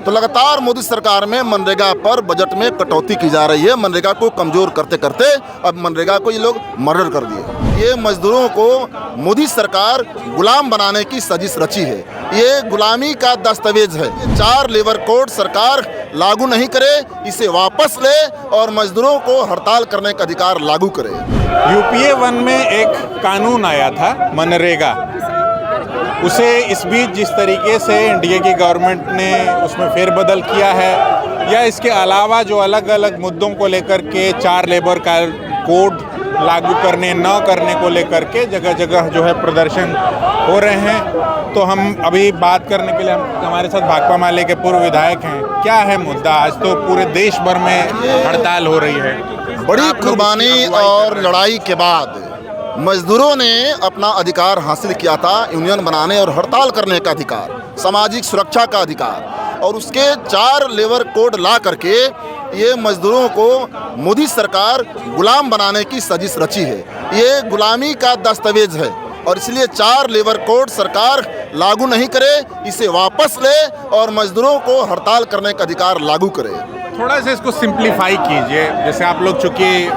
तो लगातार मोदी सरकार में मनरेगा पर बजट में कटौती की जा रही है। मनरेगा को कमजोर करते करते अब मनरेगा को ये लोग मर्डर कर दिए। ये मजदूरों को मोदी सरकार गुलाम बनाने की साजिश रची है। ये गुलामी का दस्तावेज है। 4 लेबर कोड सरकार लागू नहीं करे, इसे वापस ले और मजदूरों को हड़ताल करने का अधिकार लागू करे। यूपीए 1 में एक कानून आया था मनरेगा, उसे इस बीच जिस तरीके से एनडीए की गवर्नमेंट ने उसमें फेरबदल किया है, या इसके अलावा जो अलग अलग मुद्दों को लेकर के 4 लेबर का कोड लागू करने न करने को लेकर के जगह जगह जो है प्रदर्शन हो रहे हैं। तो हम अभी बात करने के लिए हमारे साथ भाकपा माले के पूर्व विधायक हैं। क्या है मुद्दा? आज तो पूरे देश भर में हड़ताल हो रही है। बड़ी कुर्बानी और लड़ाई के बाद मजदूरों ने अपना अधिकार हासिल किया था, यूनियन बनाने और हड़ताल करने का अधिकार, सामाजिक सुरक्षा का अधिकार, और उसके 4 लेबर कोड ला करके ये मजदूरों को मोदी सरकार गुलाम बनाने की साजिश रची है। ये गुलामी का दस्तावेज है और इसलिए 4 लेबर कोड सरकार लागू नहीं करे, इसे वापस ले और मजदूरों को हड़ताल करने का अधिकार लागू करे। थोड़ा सा इसको सिंप्लीफाई कीजिए। जैसे आप लोग चूँकि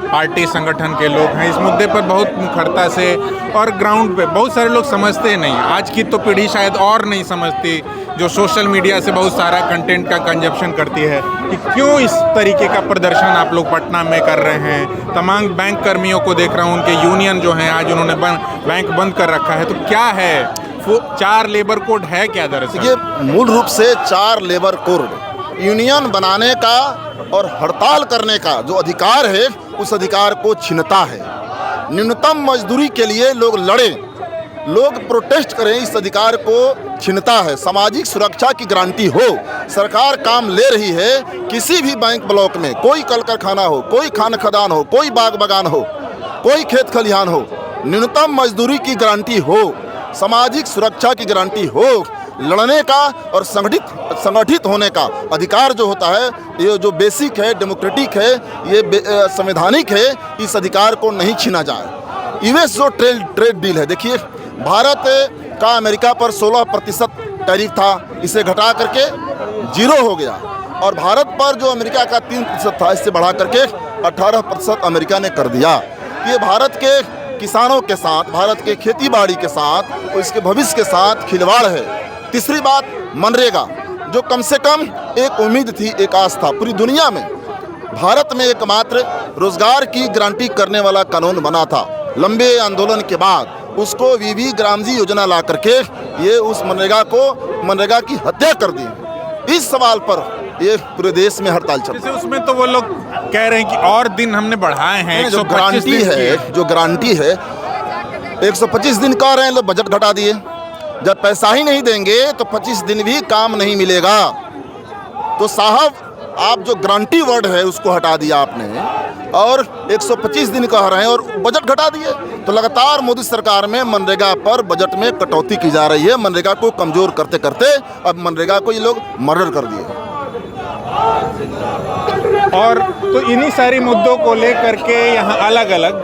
पार्टी संगठन के लोग हैं, इस मुद्दे पर बहुत मुखरता से और ग्राउंड पे बहुत सारे लोग समझते नहीं। आज की तो पीढ़ी शायद और नहीं समझती, जो सोशल मीडिया से बहुत सारा कंटेंट का कंजप्शन करती है, कि क्यों इस तरीके का प्रदर्शन आप लोग पटना में कर रहे हैं। तमाम बैंक कर्मियों को देख रहा हूँ, उनके यूनियन जो हैं आज उन्होंने बैंक बंद कर रखा है। तो क्या है 4 लेबर कोड है क्या दरअसल? ये मूल रूप से 4 लेबर कोड यूनियन बनाने का और हड़ताल करने का जो अधिकार है, उस अधिकार को छीनता है। न्यूनतम मजदूरी के लिए लोग लड़े, लोग प्रोटेस्ट करें, इस अधिकार को छीनता है। सामाजिक सुरक्षा की गारंटी हो, सरकार काम ले रही है। किसी भी बैंक ब्लॉक में कोई कल कारखाना हो, कोई खान खदान हो, कोई बाग बगान हो, कोई खेत खलिहान हो, न्यूनतम मजदूरी की गारंटी हो, सामाजिक सुरक्षा की गारंटी हो, लड़ने का और संगठित होने का अधिकार जो होता है, ये जो बेसिक है, डेमोक्रेटिक है, ये संवैधानिक है, इस अधिकार को नहीं छीना जाए। यूएस जो ट्रेड डील है, देखिए भारत का अमेरिका पर 16% टैरिफ था, इसे घटा करके 0 हो गया, और भारत पर जो अमेरिका का 3% था, इससे बढ़ा करके 18% अमेरिका ने कर दिया। ये भारत के किसानों के साथ, भारत के खेती बाड़ी के साथ और इसके भविष्य के साथ खिलवाड़ है। तीसरी बात, मनरेगा, जो कम से कम एक उम्मीद थी, एक आस था पूरी दुनिया में, भारत में एकमात्र रोजगार की गारंटी करने वाला कानून बना था। लंबे आंदोलन के बाद उसको वीवी ग्रामजी योजना ला करके ये उस मनरेगा की हत्या कर दी। इस सवाल पर ये पूरे देश में हड़ताल चल रही है। उसमें तो वो लोग कह रहे हैं कि और दिन हमने बढ़ाए हैं। जो गारंटी है 125 दिन कह रहे हैं लोग, बजट घटा दिए। जब पैसा ही नहीं देंगे तो 25 दिन भी काम नहीं मिलेगा। तो साहब, आप जो गारंटी वर्ड है उसको हटा दिया आपने और 125 दिन कह रहे हैं और बजट घटा दिए। तो लगातार मोदी सरकार में मनरेगा पर बजट में कटौती की जा रही है। मनरेगा को कमजोर करते करते अब मनरेगा को ये लोग मर्डर कर दिए। और तो इन्हीं सारी मुद्दों को लेकर के यहाँ अलग अलग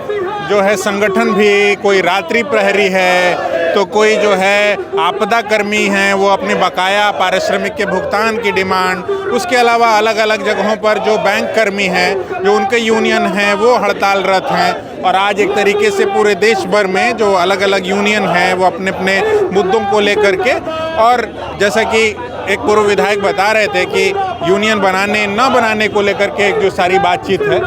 जो है संगठन भी, कोई रात्रि प्रहरी है, तो कोई जो है आपदा कर्मी हैं, वो अपने बकाया पारिश्रमिक के भुगतान की डिमांड, उसके अलावा अलग अलग जगहों पर जो बैंक कर्मी हैं, जो उनके यूनियन हैं, वो हड़तालरत हैं। और आज एक तरीके से पूरे देश भर में जो अलग अलग यूनियन हैं, वो अपने अपने मुद्दों को लेकर के, और जैसा कि एक पूर्व विधायक बता रहे थे कि यूनियन बनाने न बनाने को लेकर के एक जो सारी बातचीत है,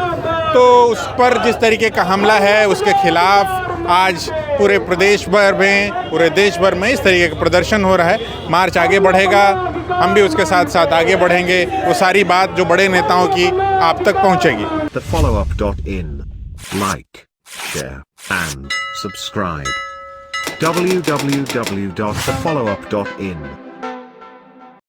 तो उस पर जिस तरीके का हमला है, उसके खिलाफ आज पूरे प्रदेश भर में, पूरे देश भर में इस तरीके का प्रदर्शन हो रहा है। मार्च आगे बढ़ेगा, हम भी उसके साथ साथ आगे बढ़ेंगे। वो सारी बात जो बड़े नेताओं की आप तक पहुंचेगी। TheFollowUp.in, like, share and subscribe. www.thefollowup.in